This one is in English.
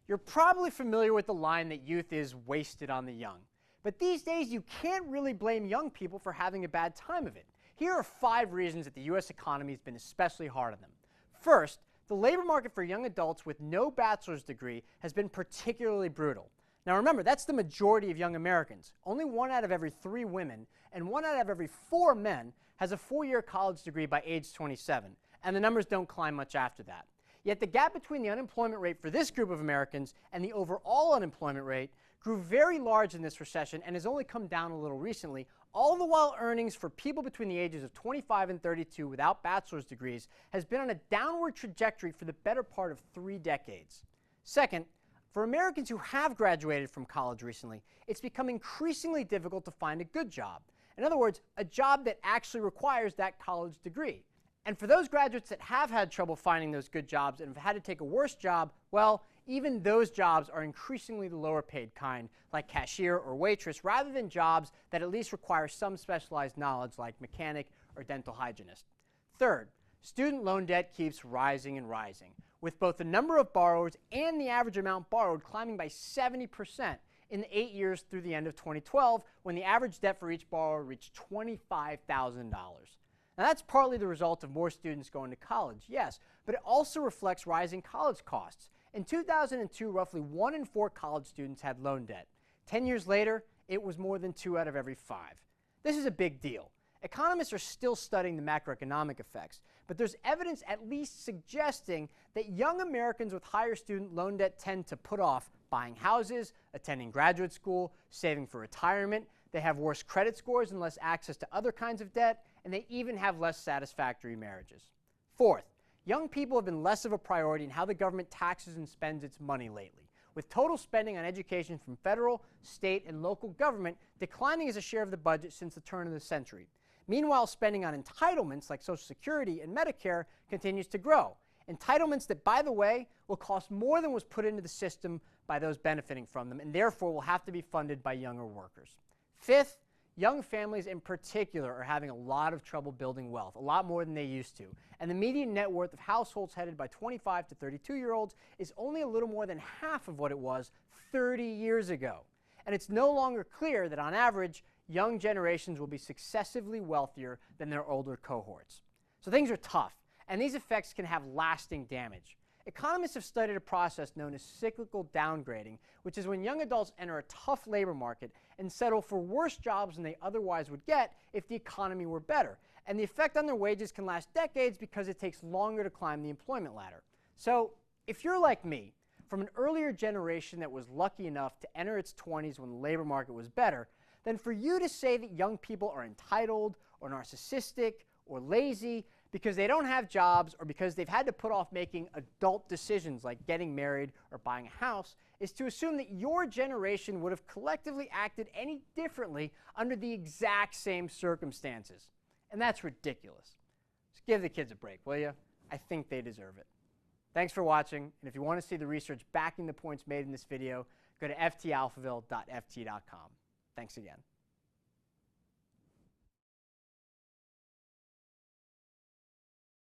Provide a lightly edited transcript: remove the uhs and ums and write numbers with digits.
You're probably familiar with the line that youth is wasted on the young. But these days, you can't really blame young people for having a bad time of it. Here are 5 reasons that the U.S. economy has been especially hard on them. First, the labor market for young adults with no bachelor's degree has been particularly brutal. Now remember, that's the majority of young Americans. Only 1 out of every 3 women and 1 out of every 4 men has a 4-year college degree by age 27, and the numbers don't climb much after that. Yet the gap between the unemployment rate for this group of Americans and the overall unemployment rate grew very large in this recession and has only come down a little recently, all the while earnings for people between the ages of 25 and 32 without bachelor's degrees has been on a downward trajectory for the better part of 3 decades. Second, for Americans who have graduated from college recently, it's become increasingly difficult to find a good job. In other words, a job that actually requires that college degree. And for those graduates that have had trouble finding those good jobs and have had to take a worse job, well, even those jobs are increasingly the lower paid kind, like cashier or waitress, rather than jobs that at least require some specialized knowledge like mechanic or dental hygienist. Third, student loan debt keeps rising and rising, with both the number of borrowers and the average amount borrowed climbing by 70% in the 8 years through the end of 2012, when the average debt for each borrower reached $25,000. Now that's partly the result of more students going to college, yes, but it also reflects rising college costs. In 2002, roughly 1 in 4 college students had loan debt. 10 years later, it was more than 2 out of every 5. This is a big deal. Economists are still studying the macroeconomic effects, but there's evidence at least suggesting that young Americans with higher student loan debt tend to put off buying houses, attending graduate school, saving for retirement. They have worse credit scores and less access to other kinds of debt, and they even have less satisfactory marriages. Fourth, young people have been less of a priority in how the government taxes and spends its money lately, with total spending on education from federal, state, and local government declining as a share of the budget since the turn of the century. Meanwhile, spending on entitlements like Social Security and Medicare continues to grow. Entitlements that, by the way, will cost more than was put into the system by those benefiting from them, and therefore will have to be funded by younger workers. Fifth, young families in particular are having a lot of trouble building wealth, a lot more than they used to. And the median net worth of households headed by 25 to 32-year-olds is only a little more than half of what it was 30 years ago. And it's no longer clear that on average, young generations will be successively wealthier than their older cohorts. So things are tough, and these effects can have lasting damage. Economists have studied a process known as cyclical downgrading, which is when young adults enter a tough labor market and settle for worse jobs than they otherwise would get if the economy were better. And the effect on their wages can last decades because it takes longer to climb the employment ladder. So if you're like me, from an earlier generation that was lucky enough to enter its 20s when the labor market was better, then for you to say that young people are entitled or narcissistic or lazy because they don't have jobs or because they've had to put off making adult decisions like getting married or buying a house is to assume that your generation would have collectively acted any differently under the exact same circumstances. And that's ridiculous. Just give the kids a break, will you? I think they deserve it. Thanks for watching, and if you want to see the research backing the points made in this video, go to ftalphaville.ft.com. Thanks again.